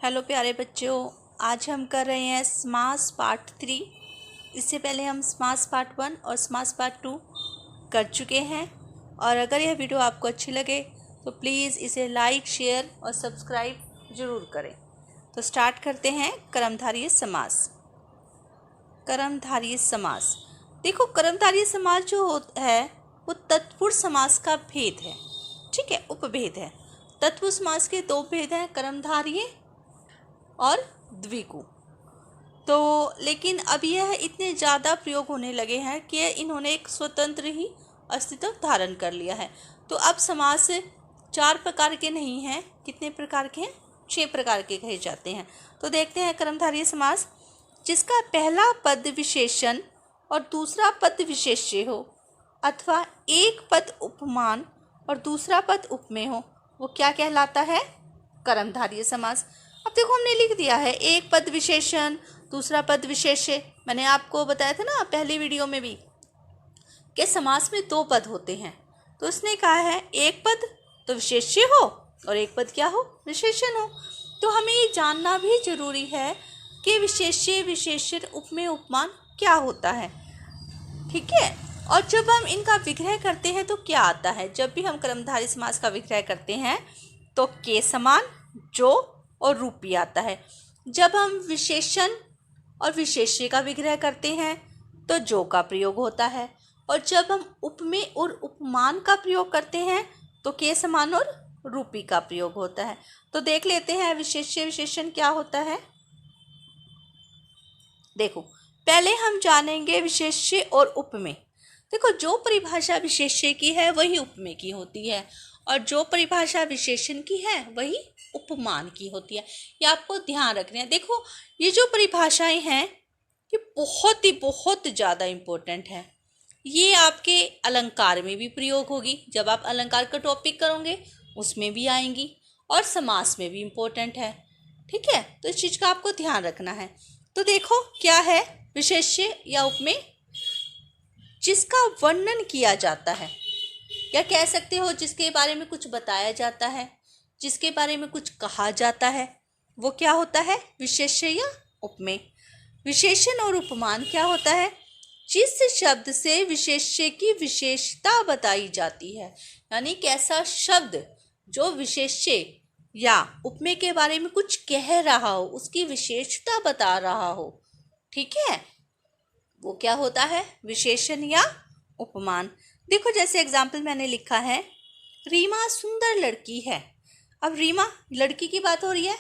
Hello प्यारे बच्चों, आज हम कर रहे हैं समास पार्ट 3। इससे पहले हम समास पार्ट 1 और समास पार्ट 2 कर चुके हैं। और अगर यह वीडियो आपको अच्छी लगे तो प्लीज़ इसे लाइक, शेयर और सब्सक्राइब ज़रूर करें। तो स्टार्ट करते हैं कर्मधारय समास। कर्मधारय समास, देखो कर्मधारय समास जो है वो तत्पुरुष समास का भेद है। ठीक है, उपभेद है। तत्पुरुष समास के दो भेद हैं, कर्मधारय और द्विगु। तो लेकिन अब यह इतने ज़्यादा प्रयोग होने लगे हैं कि इन्होंने एक स्वतंत्र ही अस्तित्व धारण कर लिया है। तो अब समास 4 प्रकार के नहीं हैं, कितने प्रकार के हैं? 6 प्रकार के कहे जाते हैं। तो देखते हैं कर्मधारय समास, जिसका पहला पद विशेषण और दूसरा पद विशेष्य हो अथवा एक पद उपमान और दूसरा पद उपमेय हो, वो क्या कहलाता है? कर्मधारय समास। अब देखो हमने लिख दिया है एक पद विशेषण, दूसरा पद विशेष्य। मैंने आपको बताया था ना पहली वीडियो में भी कि समास में 2 पद होते हैं। तो उसने कहा है एक पद तो विशेष्य हो और एक पद क्या हो? विशेषण हो। तो हमें ये जानना भी जरूरी है कि विशेष्य, विशेषण, उपमेय, उपमान क्या होता है। ठीक है। और जब हम इनका विग्रह करते हैं तो क्या आता है? जब भी हम कर्मधारय समास का विग्रह करते हैं तो के समान, जो और रूपी आता है। जब हम विशेषण और विशेष्य का विग्रह करते हैं तो जो का प्रयोग होता है। और जब हम उपमेय और उपमान का प्रयोग करते हैं तो के समान और रूपी का प्रयोग होता है। तो देख लेते हैं विशेष्य विशेषण क्या होता है। देखो पहले हम जानेंगे विशेष्य और उपमेय। देखो जो परिभाषा विशेष्य की है वही उपमेय की होती है और जो परिभाषा विशेषण की है वही उपमान की होती है। ये आपको ध्यान रखना है। देखो ये जो परिभाषाएं हैं ये बहुत ज़्यादा इम्पोर्टेंट है। ये आपके अलंकार में भी प्रयोग होगी, जब आप अलंकार का टॉपिक करोगे उसमें भी आएंगी और समास में भी इम्पोर्टेंट है। ठीक है, तो इस चीज़ का आपको ध्यान रखना है। तो देखो क्या है विशेष्य या उपमेय? जिसका वर्णन किया जाता है, या कह सकते हो जिसके बारे में कुछ बताया जाता है, जिसके बारे में कुछ कहा जाता है, वो क्या होता है? विशेष्य या उपमेय। विशेषण और उपमान क्या होता है? जिस शब्द से विशेष्य की विशेषता बताई जाती है, यानी कैसा शब्द जो विशेष्य या उपमेय के बारे में कुछ कह रहा हो, उसकी विशेषता बता रहा हो। ठीक है, वो क्या होता है? विशेषण या उपमान। देखो जैसे एग्जाम्पल मैंने लिखा है, रीमा सुंदर लड़की है। अब रीमा लड़की की बात हो रही है।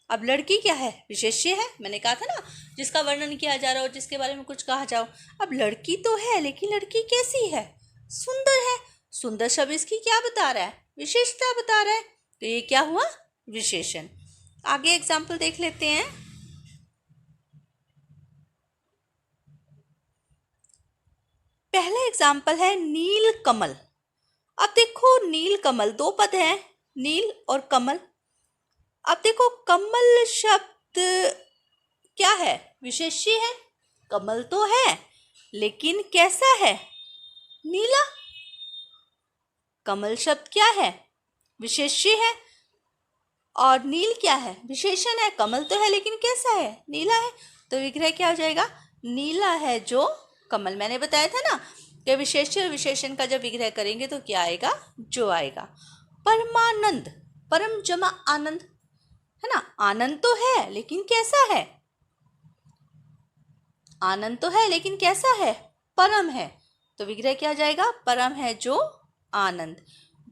अब लड़की क्या है? विशेष्य है। मैंने कहा था ना जिसका वर्णन किया जा रहा हो, जिसके बारे में कुछ कहा जाओ। अब लड़की तो है लेकिन लड़की कैसी है? सुंदर है। सुंदर शब्द इसकी क्या बता रहा है? विशेषता बता रहा है। तो ये क्या हुआ? विशेषण। आगे एग्जाम्पल देख लेते हैं। पहला एग्जाम्पल है नील कमल। अब देखो नील कमल, 2 पद हैं, नील और कमल। अब देखो कमल शब्द क्या है? विशेष्य है। कमल तो है लेकिन कैसा है? नीला। कमल शब्द क्या है? विशेष्य है। और नील क्या है? विशेषण है। कमल तो है लेकिन कैसा है? नीला है। तो विग्रह क्या हो जाएगा? नीला है जो कमल। मैंने बताया था ना कि विशेष्य और विशेषण का जब विग्रह करेंगे तो क्या आएगा? जो आएगा। परमानंद, परम जमा आनंद, है ना। आनंद तो है लेकिन कैसा है? आनंद तो है लेकिन कैसा है? परम है। तो विग्रह क्या जाएगा? परम है जो आनंद।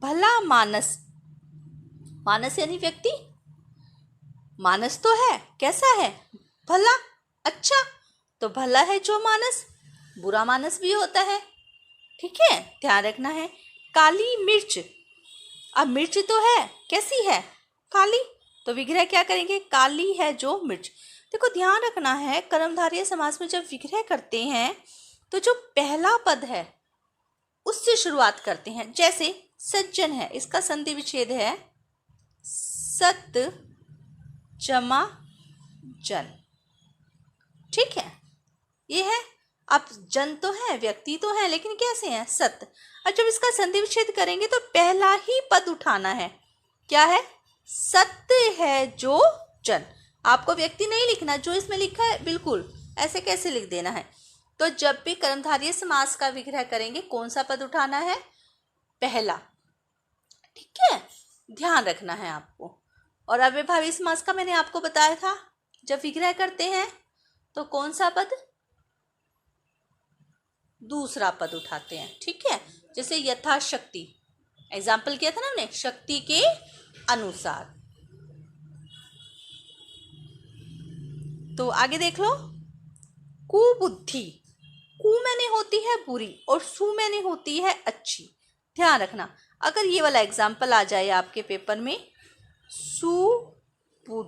भला मानस, मानस यानी व्यक्ति। मानस तो है, कैसा है? भला, अच्छा। तो भला है जो मानस। बुरा मानस भी होता है। ठीक है, ध्यान रखना है। काली मिर्च, अब मिर्च तो है, कैसी है? काली। तो विग्रह क्या करेंगे? काली है जो मिर्च। देखो ध्यान रखना है, कर्मधारय समास में जब विग्रह करते हैं तो जो पहला पद है उससे शुरुआत करते हैं। जैसे सज्जन है, इसका संधि विच्छेद है सत जमा जन। ठीक है, ये है। अब जन तो है, व्यक्ति तो है लेकिन कैसे हैं? सत। और जब इसका संधि विच्छेद करेंगे तो पहला ही पद उठाना है। क्या है? सत्य है जो लोचन। आपको व्यक्ति नहीं लिखना, जो इसमें लिखा है बिल्कुल ऐसे कैसे लिख देना है। तो जब भी कर्मधारय समास का विग्रह करेंगे कौन सा पद उठाना है? पहला। ठीक है, ध्यान रखना है आपको। और अव्ययभावी समास का मैंने आपको बताया था, जब विग्रह करते हैं तो कौन सा पद? दूसरा पद उठाते हैं। ठीक है, जैसे यथाशक्ति, एग्जाम्पल किया था ना हमने, शक्ति के अनुसार। तो आगे देख लो, कुबुद्धि, कु मैंने होती है बुरी और सु मैंने होती है अच्छी। ध्यान रखना, अगर ये वाला एग्जाम्पल आ जाए आपके पेपर में, सुबुद्धि,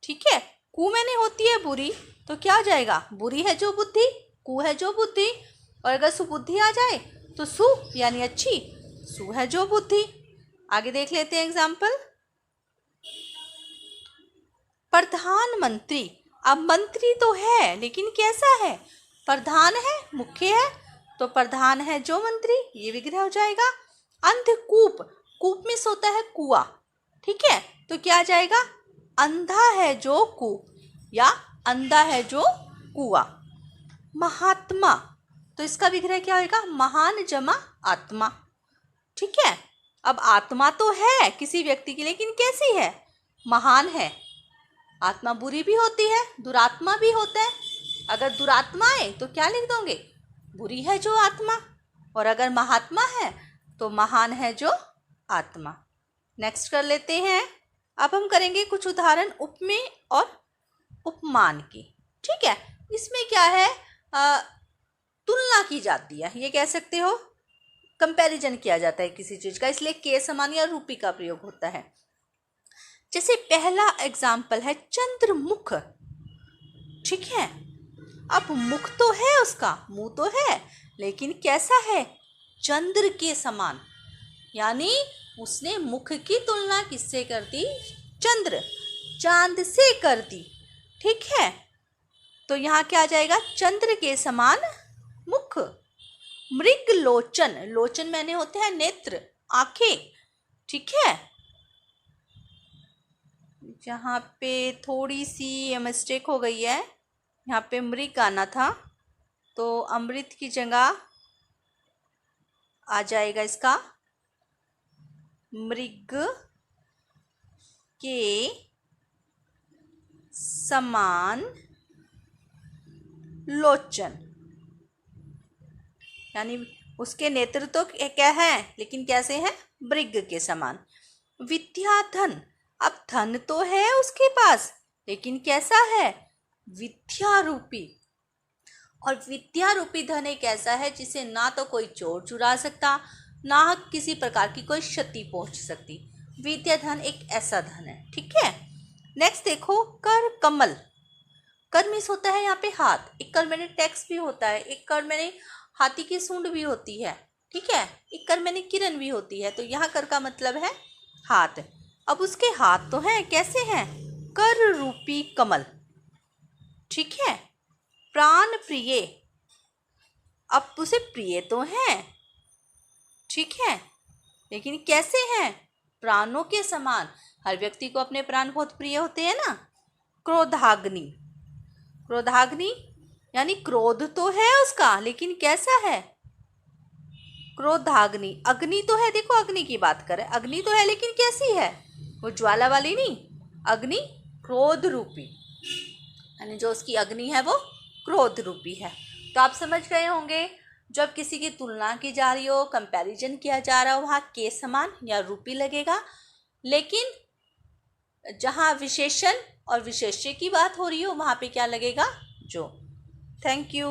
ठीक है, कु मैंने होती है बुरी तो क्या आ जाएगा? बुरी है जो बुद्धि, कु है जो बुद्धि। और अगर सुबुद्धि आ जाए तो सु यानी अच्छी, सु है जो बुद्धि। आगे देख लेते हैं एग्जाम्पल। प्रधानमंत्री, अब मंत्री तो है लेकिन कैसा है? प्रधान है, मुख्य है, तो प्रधान है जो मंत्री, ये विग्रह हो जाएगा। अंधकूप, कूप में सोता है कुआं, ठीक है, तो क्या आ जाएगा? अंधा है जो कूप या अंधा है जो कुआं। महात्मा, तो इसका विग्रह क्या होगा? महान जमा आत्मा। ठीक है, अब आत्मा तो है किसी व्यक्ति की, लेकिन कैसी है? महान है। आत्मा बुरी भी होती है, दुरात्मा भी होता है। अगर दुरात्मा है तो क्या लिख दोगे? बुरी है जो आत्मा। और अगर महात्मा है तो महान है जो आत्मा। नेक्स्ट कर लेते हैं। अब हम करेंगे कुछ उदाहरण उपमेय और उपमान की। ठीक है, इसमें क्या है? तुलना की जाती है, ये कह सकते हो, कंपैरिजन किया जाता है किसी चीज का, इसलिए के समान या रूपी का प्रयोग होता है। जैसे पहला एग्जाम्पल है चंद्रमुख। ठीक है, अब मुख तो है उसका, मुंह तो है, लेकिन कैसा है? चंद्र के समान, यानी उसने मुख की तुलना किससे कर दी? चंद्र, चांद से कर दी। ठीक है, तो यहाँ क्या आ जाएगा? चंद्र के समान मुख। मृग लोचन, लोचन मैंने होते हैं नेत्र, आंखें। ठीक है, यहाँ पे थोड़ी सी मिस्टेक हो गई है, यहाँ पे मृग आना था, तो अमृत की जगह आ जाएगा इसका मृग के समान लोचन, यानी उसके नेत्र तो क्या है, लेकिन कैसे हैं? मृग के समान। विद्या धन, अब धन तो है उसके पास, लेकिन कैसा है? विद्या रूपी। और विद्या रूपी धन एक ऐसा है जिसे ना तो कोई चोर चुरा सकता, ना किसी प्रकार की कोई क्षति पहुंच सकती। विद्या धन एक ऐसा धन है। ठीक है, नेक्स्ट देखो, कर कमल। कर मीन्स होता है यहाँ पे हाथ, एक कर मैंने टैक्स भी होता है, एक कर मैंने हाथी की सूंड भी होती है। ठीक है, एक कर मैंने किरण भी होती है, तो यहाँ कर का मतलब है हाथ। अब उसके हाथ तो हैं, कैसे हैं? कर रूपी कमल। ठीक है, प्राण प्रिय, अब उसे प्रिय तो हैं, ठीक है, लेकिन कैसे हैं? प्राणों के समान। हर व्यक्ति को अपने प्राण बहुत प्रिय होते हैं ना। क्रोधाग्नि, क्रोधाग्नि यानी क्रोध तो है उसका, लेकिन कैसा है? क्रोधाग्नि, अग्नि तो है, देखो अग्नि की बात करें, अग्नि तो है लेकिन कैसी है? वो ज्वाला वाली नहीं, अग्नि क्रोध रूपी, यानी जो उसकी अग्नि है वो क्रोध रूपी है। तो आप समझ गए होंगे, जब किसी की तुलना की जा रही हो, कंपैरिजन किया जा रहा हो, वहाँ के समान या रूपी लगेगा, लेकिन जहाँ विशेषण और विशेष्य की बात हो रही हो वहाँ पे क्या लगेगा? जो। Thank you.